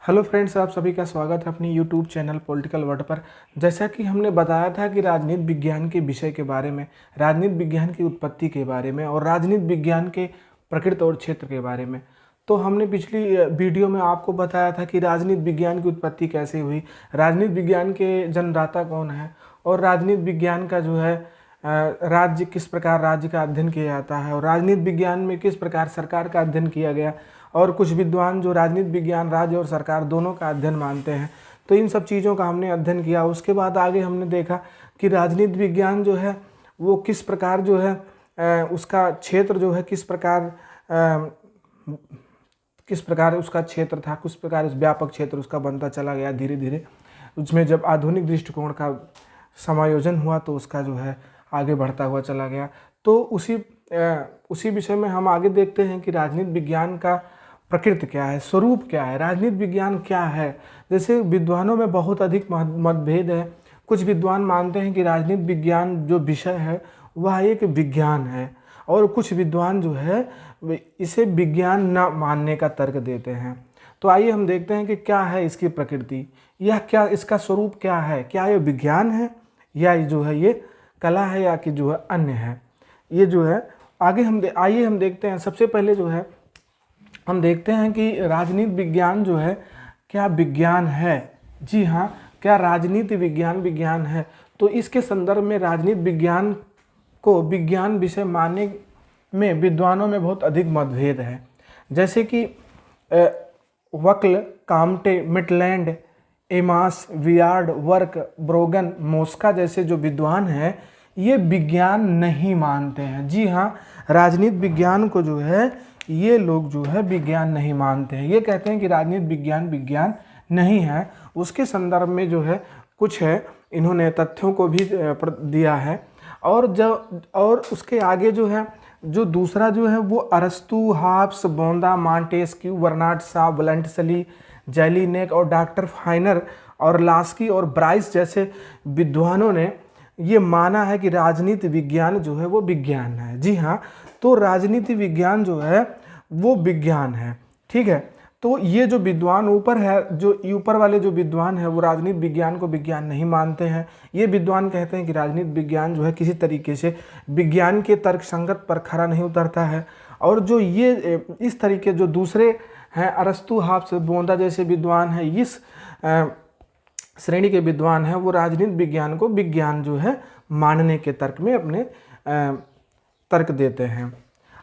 Hello friends, आप सभी का स्वागत है अपनी यूट्यूब चैनल पॉलिटिकल वर्ड पर। जैसा कि हमने बताया था कि राजनीति विज्ञान के विषय के बारे में, राजनीति विज्ञान की उत्पत्ति के बारे में और राजनीति विज्ञान के प्रकृति और क्षेत्र के बारे में, तो हमने पिछली वीडियो में आपको बताया था कि राजनीति विज्ञान की उत्पत्ति कैसे हुई, राजनीति विज्ञान के जन्मदाता कौन है और राजनीति विज्ञान का जो है राज्य किस प्रकार राज्य का अध्ययन किया जाता है और राजनीति विज्ञान में किस प्रकार सरकार का अध्ययन किया गया। और कुछ विद्वान जो राजनीति विज्ञान राज्य और सरकार दोनों का अध्ययन मानते हैं, तो इन सब चीज़ों का हमने अध्ययन किया। उसके बाद आगे हमने देखा कि राजनीति विज्ञान जो है वो किस प्रकार जो है उसका क्षेत्र जो है किस प्रकार उसका क्षेत्र था, किस प्रकार उस व्यापक क्षेत्र उसका बनता चला गया धीरे धीरे। उसमें जब आधुनिक दृष्टिकोण का समायोजन हुआ तो उसका जो है आगे बढ़ता हुआ चला गया। तो उसी विषय में हम आगे देखते हैं कि राजनीति विज्ञान का प्रकृति क्या है, स्वरूप क्या है, राजनीति विज्ञान क्या है। जैसे विद्वानों में बहुत अधिक मतभेद है। कुछ विद्वान मानते हैं कि राजनीति विज्ञान जो विषय है वह एक विज्ञान है और कुछ विद्वान जो है इसे विज्ञान न मानने का तर्क देते हैं। तो आइए हम देखते हैं कि क्या है इसकी प्रकृति, यह क्या इसका स्वरूप क्या है, क्या ये विज्ञान है या जो है ये कला है या कि जो है अन्य है। ये जो है आगे आइए हम देखते हैं। सबसे पहले जो है हम देखते हैं कि राजनीति विज्ञान जो है क्या विज्ञान है। जी हाँ, क्या राजनीति विज्ञान विज्ञान है। तो इसके संदर्भ में राजनीति विज्ञान को विज्ञान विषय मानने में विद्वानों में बहुत अधिक मतभेद है। जैसे कि वक्ल, काम्टे, मिटलैंड, एमास, वियार्ड, वर्क, ब्रोगन, मोस्का जैसे जो विद्वान हैं ये विज्ञान नहीं मानते हैं। जी हाँ, राजनीति विज्ञान को जो है ये लोग जो है विज्ञान नहीं मानते हैं। ये कहते हैं कि राजनीति विज्ञान विज्ञान नहीं है। उसके संदर्भ में जो है कुछ है, इन्होंने तथ्यों को भी दिया है। और उसके आगे जो है जो दूसरा जो है वो अरस्तु, halves, बोंदा, Montesquieu, Bernard Shaw, वलंटसली, Jellinek और डॉक्टर फाइनर और लास्की और ब्राइस जैसे विद्वानों ने ये माना है कि राजनीति विज्ञान जो है वो विज्ञान है। जी हाँ, तो राजनीति विज्ञान जो है वो विज्ञान है। ठीक है, तो ये जो विद्वान ऊपर है, जो ऊपर वाले जो विद्वान है वो राजनीति विज्ञान को विज्ञान नहीं मानते हैं। ये विद्वान कहते हैं कि राजनीति विज्ञान जो है किसी तरीके से विज्ञान के तर्क संगत पर खरा नहीं उतरता है। और जो ये इस तरीके जो दूसरे हैं अरस्तु, हाब्स, बोंदा जैसे विद्वान हैं, इस श्रेणी के विद्वान हैं, वो राजनीति विज्ञान को विज्ञान जो है मानने के तर्क में अपने तर्क देते हैं।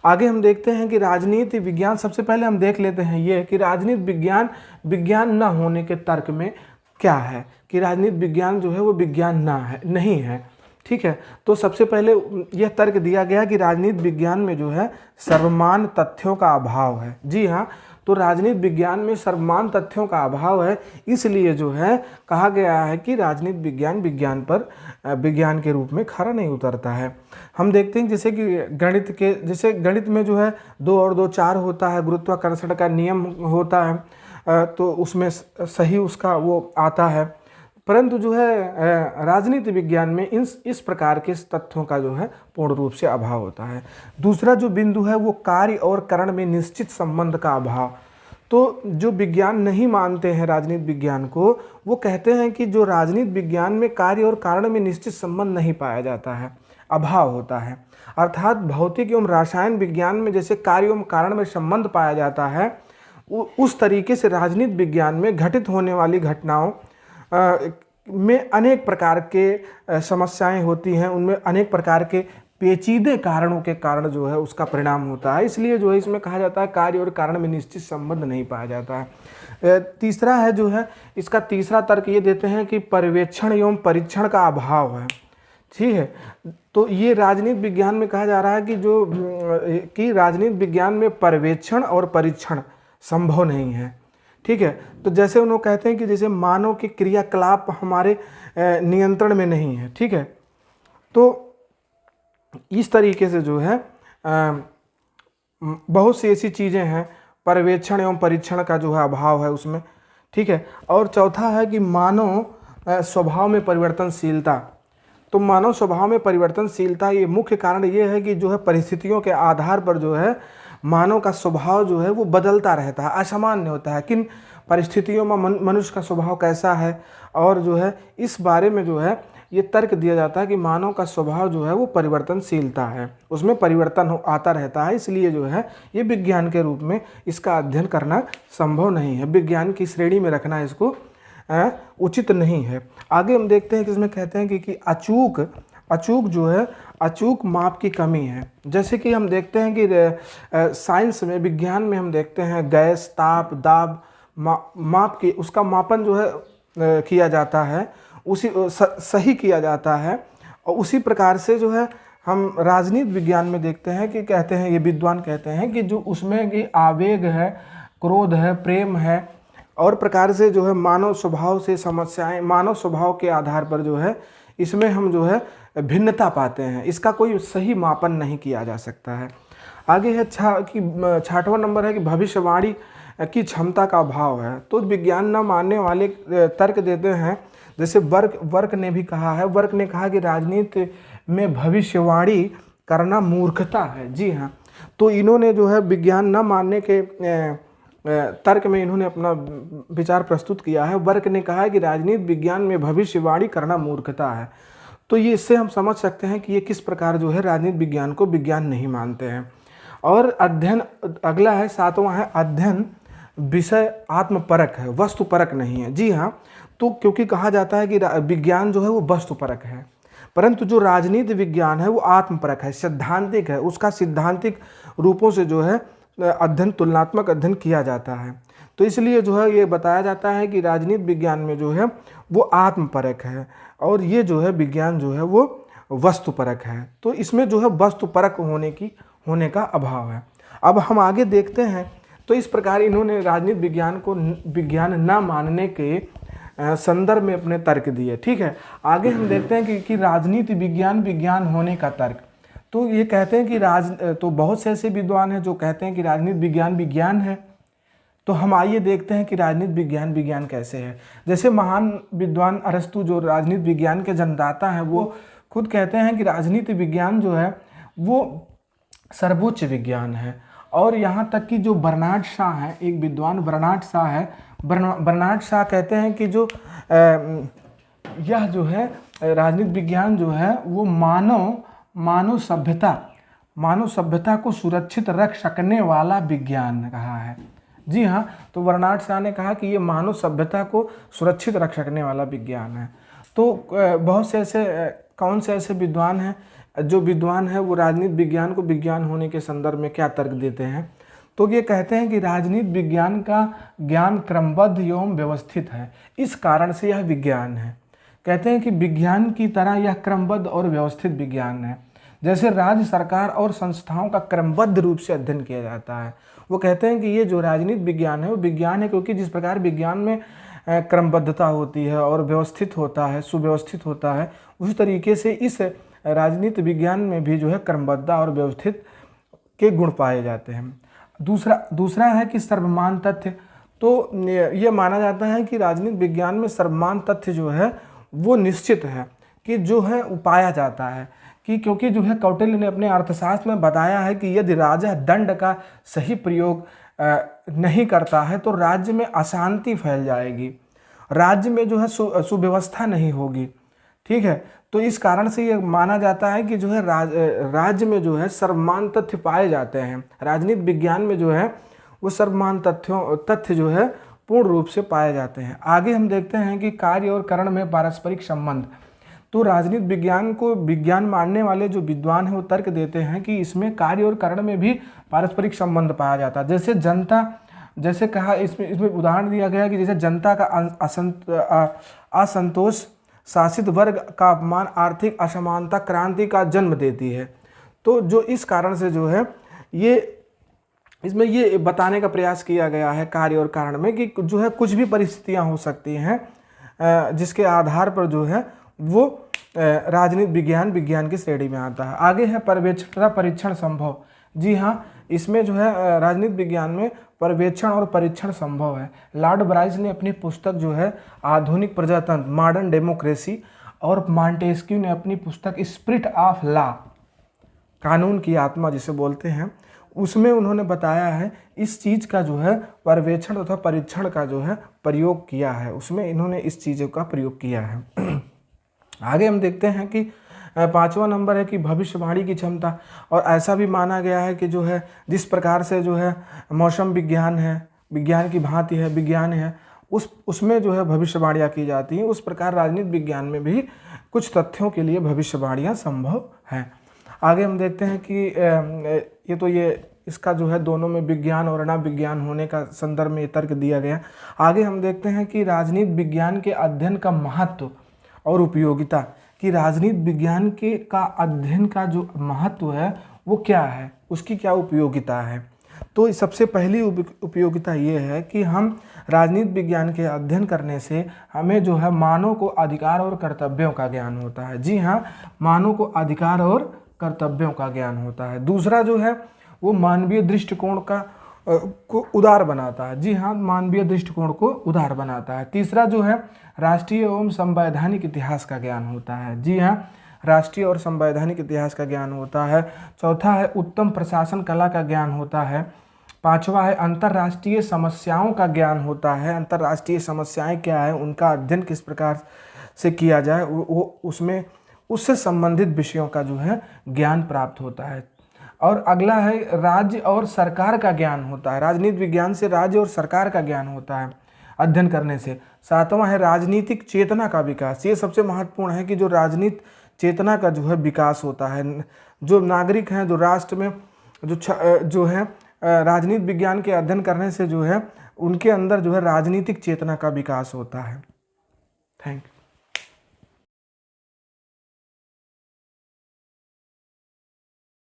आगे हम देखते हैं कि राजनीति विज्ञान, सबसे पहले हम देख लेते हैं ये कि राजनीति विज्ञान विज्ञान न होने के तर्क में क्या है, कि राजनीति विज्ञान जो है वो विज्ञान नहीं है। ठीक है, तो सबसे पहले यह तर्क दिया गया कि राजनीति विज्ञान में जो है सर्वमान तथ्यों का अभाव है। जी हाँ, तो राजनीति विज्ञान में सर्वमान तथ्यों का अभाव है, इसलिए जो है कहा गया है कि राजनीति विज्ञान विज्ञान के रूप में खरा नहीं उतरता है। हम देखते हैं जैसे कि गणित में जो है 2 और 2 4 होता है, गुरुत्वाकर्षण का नियम होता है, तो उसमें सही उसका वो आता है। परंतु जो है राजनीति विज्ञान में इस प्रकार के तथ्यों का जो है पूर्ण रूप से अभाव होता है। दूसरा जो बिंदु है वो कार्य और कारण में निश्चित संबंध का अभाव। तो जो विज्ञान नहीं मानते हैं राजनीति विज्ञान को, वो कहते हैं कि जो राजनीति विज्ञान में कार्य और कारण में निश्चित संबंध नहीं पाया जाता है, अभाव होता है। अर्थात भौतिक एवं रसायन विज्ञान में जैसे कार्य एवं कारण में संबंध पाया जाता है, उस तरीके से राजनीति विज्ञान में घटित होने वाली घटनाओं में अनेक प्रकार के समस्याएं होती हैं, उनमें अनेक प्रकार के पेचीदे कारणों के कारण जो है उसका परिणाम होता है। इसलिए जो है इसमें कहा जाता है कार्य और कारण में निश्चित संबंध नहीं पाया जाता है। तीसरा है जो है इसका तीसरा तर्क ये देते हैं कि पर्यवेक्षण एवं परीक्षण का अभाव है। ठीक है, तो ये राजनीति विज्ञान में कहा जा रहा है कि राजनीति विज्ञान में पर्यवेक्षण और परीक्षण संभव नहीं है। ठीक है, तो जैसे उन्होंने कहते हैं कि जैसे मानव के क्रियाकलाप हमारे नियंत्रण में नहीं है। ठीक है, तो इस तरीके से जो है बहुत सी ऐसी चीज़ें हैं, पर्यवेक्षण एवं परीक्षण का जो है अभाव है उसमें। ठीक है, और चौथा है कि मानव स्वभाव में परिवर्तनशीलता। तो मानव स्वभाव में परिवर्तनशीलता ये मुख्य कारण ये है कि जो है परिस्थितियों के आधार पर जो है मानव का स्वभाव जो है वो बदलता रहता है, असामान्य होता है। किन परिस्थितियों में मनुष्य का स्वभाव कैसा है, और जो है इस बारे में जो है ये तर्क दिया जाता है कि मानव का स्वभाव जो है वो परिवर्तनशीलता है, उसमें परिवर्तन आता रहता है, इसलिए जो है ये विज्ञान के रूप में इसका अध्ययन करना संभव नहीं है, विज्ञान की श्रेणी में रखना इसको उचित नहीं है। आगे हम देखते हैं कि इसमें कहते हैं कि अचूक जो है अचूक माप की कमी है। जैसे कि हम देखते हैं कि साइंस में, विज्ञान में हम देखते हैं गैस, ताप, दाब माप की उसका मापन जो है किया जाता है, उसी सही किया जाता है। और उसी प्रकार से जो है हम राजनीति विज्ञान में देखते हैं कि कहते हैं, ये विद्वान कहते हैं कि जो उसमें कि आवेग है, क्रोध है, प्रेम है, और प्रकार से जो है मानव स्वभाव से समस्याएं, मानव स्वभाव के आधार पर जो है इसमें हम जो है भिन्नता पाते हैं, इसका कोई सही मापन नहीं किया जा सकता है। आगे है 6वां नंबर है कि भविष्यवाणी की क्षमता का अभाव है। तो विज्ञान न मानने वाले तर्क देते हैं, जैसे वर्क ने भी कहा है, वर्क ने कहा कि राजनीति में भविष्यवाणी करना मूर्खता है। जी हाँ, तो इन्होंने जो है विज्ञान न मानने के तर्क में इन्होंने अपना विचार प्रस्तुत किया है। वर्क ने कहा है कि राजनीति विज्ञान में भविष्यवाणी करना मूर्खता है। तो ये इससे हम समझ सकते हैं कि ये किस प्रकार जो है राजनीति विज्ञान को विज्ञान नहीं मानते हैं। और अध्ययन अगला है 7वां है, अध्ययन विषय आत्मपरक है, वस्तुपरक नहीं है। जी हाँ, तो क्योंकि कहा जाता है कि विज्ञान जो है वो वस्तुपरक है, परंतु जो राजनीति विज्ञान है वो आत्मपरक है, सिद्धांतिक है, उसका सिद्धांतिक रूपों से जो है अध्ययन, तुलनात्मक अध्ययन किया जाता है। तो इसलिए जो है ये बताया जाता है कि राजनीति विज्ञान में जो है वो आत्मपरक है, और ये जो है विज्ञान जो है वो वस्तुपरक है। तो इसमें जो है वस्तुपरक होने का अभाव है। अब हम आगे देखते हैं, तो इस प्रकार इन्होंने राजनीति विज्ञान को विज्ञान न मानने के संदर्भ में अपने तर्क दिए। ठीक है, आगे हम देखते हैं कि राजनीति विज्ञान होने का तर्क। तो ये कहते हैं कि तो बहुत से ऐसे विद्वान हैं जो कहते हैं कि राजनीति विज्ञान है। तो हम आइए देखते हैं कि राजनीति विज्ञान कैसे है। जैसे महान विद्वान अरस्तु जो राजनीति विज्ञान के जन्मदाता हैं, वो खुद कहते हैं कि राजनीति विज्ञान जो है वो सर्वोच्च विज्ञान है। और यहाँ तक कि जो बर्नार्ड शॉ है, एक विद्वान बर्नार्ड शॉ है, बर्नार्ड शॉ कहते हैं कि जो यह जो है राजनीति विज्ञान जो है वो मानव सभ्यता को सुरक्षित रख सकने वाला विज्ञान कहा है। जी हाँ, तो बर्नार्ड शॉ ने कहा कि ये मानव सभ्यता को सुरक्षित रख सकने वाला विज्ञान है। तो बहुत से ऐसे कौन से ऐसे विद्वान हैं, जो विद्वान है वो राजनीति विज्ञान को विज्ञान होने के संदर्भ में क्या तर्क देते हैं। तो ये कहते हैं कि राजनीति विज्ञान का ज्ञान क्रमबद्ध एवं व्यवस्थित है, इस कारण से यह विज्ञान है। कहते हैं कि विज्ञान की तरह यह क्रमबद्ध और व्यवस्थित विज्ञान है, जैसे राज्य सरकार और संस्थाओं का क्रमबद्ध रूप से अध्ययन किया जाता है। वो कहते हैं कि ये जो राजनीति विज्ञान है वो विज्ञान है, क्योंकि जिस प्रकार विज्ञान में क्रमबद्धता होती है और व्यवस्थित होता है, सुव्यवस्थित होता है, उसी तरीके से इस राजनीति विज्ञान में भी जो है क्रमबद्धता और व्यवस्थित के गुण पाए जाते हैं। दूसरा है कि सर्वमान तथ्य। तो ये माना जाता है कि राजनीति विज्ञान में सर्वमान तथ्य जो है वो निश्चित है, कि जो है पाया जाता है कि क्योंकि जो है कौटिल्य ने अपने अर्थशास्त्र में बताया है कि यदि राजा दंड का सही प्रयोग नहीं करता है तो राज्य में अशांति फैल जाएगी, राज्य में जो है सुव्यवस्था नहीं होगी। ठीक है, तो इस कारण से ये माना जाता है कि जो है राज्य में जो है सर्वमान तथ्य पाए जाते हैं। राजनीति विज्ञान में जो है वो सर्वमान तथ्य जो है पूर्ण रूप से पाए जाते हैं। आगे हम देखते हैं कि कार्य और करण में पारस्परिक संबंध। तो राजनीति विज्ञान को विज्ञान मानने वाले जो विद्वान हैं वो तर्क देते हैं कि इसमें कार्य और करण में भी पारस्परिक संबंध पाया जाता है। जैसे जनता, जैसे कहा इसमें उदाहरण दिया गया कि जैसे जनता का असंतोष शासित वर्ग का अपमान आर्थिक असमानता क्रांति का जन्म देती है। तो जो इस कारण से जो है इसमें ये बताने का प्रयास किया गया है कार्य और कारण में कि जो है कुछ भी परिस्थितियां हो सकती हैं जिसके आधार पर जो है वो राजनीति विज्ञान की श्रेणी में आता है। आगे है पर्यवेक्षण तथा परीक्षण संभव। जी हाँ, इसमें जो है राजनीति विज्ञान में पर्यवेक्षण और परीक्षण संभव है। लॉर्ड ब्राइस ने अपनी पुस्तक जो है आधुनिक प्रजातंत्र मॉडर्न डेमोक्रेसी, और मॉन्टेस्क्यू ने अपनी पुस्तक स्पिरिट ऑफ लॉ कानून की आत्मा जिसे बोलते हैं, उसमें उन्होंने बताया है इस चीज़ का जो है पर्यवेक्षण तथा परीक्षण का जो है प्रयोग किया है, उसमें इन्होंने इस चीज़ों का प्रयोग किया है। आगे हम देखते हैं कि 5वां नंबर है कि भविष्यवाणी की क्षमता। और ऐसा भी माना गया है कि जो है जिस प्रकार से जो है मौसम विज्ञान है, विज्ञान की भांति है, विज्ञान है, उसमें जो है भविष्यवाणियाँ की जाती हैं, उस प्रकार राजनीति विज्ञान में भी कुछ तथ्यों के लिए भविष्यवाणियाँ संभव हैं। आगे हम देखते हैं कि ये इसका जो है दोनों में विज्ञान और अनाविज्ञान होने का संदर्भ में तर्क दिया गया। आगे हम देखते हैं कि राजनीति विज्ञान के अध्ययन का महत्व और उपयोगिता, कि राजनीति विज्ञान का अध्ययन का जो महत्व है वो क्या है, उसकी क्या उपयोगिता है। तो सबसे पहली उपयोगिता ये है कि हम राजनीति विज्ञान के अध्ययन करने से हमें जो है मानव को अधिकार और कर्तव्यों का ज्ञान होता है। जी हाँ, मानव को अधिकार और कर्तव्यों का ज्ञान होता है। दूसरा जो है वो मानवीय दृष्टिकोण को उदार बनाता है। जी हाँ, मानवीय दृष्टिकोण को उदार बनाता है। तीसरा जो है राष्ट्रीय एवं संवैधानिक इतिहास का ज्ञान होता है। जी हाँ, राष्ट्रीय और संवैधानिक इतिहास का ज्ञान होता है। चौथा है उत्तम प्रशासन कला का ज्ञान होता है। पांचवा है अंतर्राष्ट्रीय समस्याओं का ज्ञान होता है। अंतर्राष्ट्रीय समस्याएं क्या है, उनका अध्ययन किस प्रकार से किया जाए, वो उसमें उससे संबंधित विषयों का जो है ज्ञान प्राप्त होता है। और अगला है राज्य और सरकार का ज्ञान होता है। राजनीति विज्ञान से राज्य और सरकार का ज्ञान होता है अध्ययन करने से। सातवां है राजनीतिक चेतना का विकास। ये सबसे महत्वपूर्ण है कि जो राजनीति चेतना का जो है विकास होता है, जो नागरिक हैं, जो राष्ट्र में जो है राजनीति विज्ञान के अध्ययन करने से जो है उनके अंदर जो है राजनीतिक चेतना का विकास होता है। Thank you.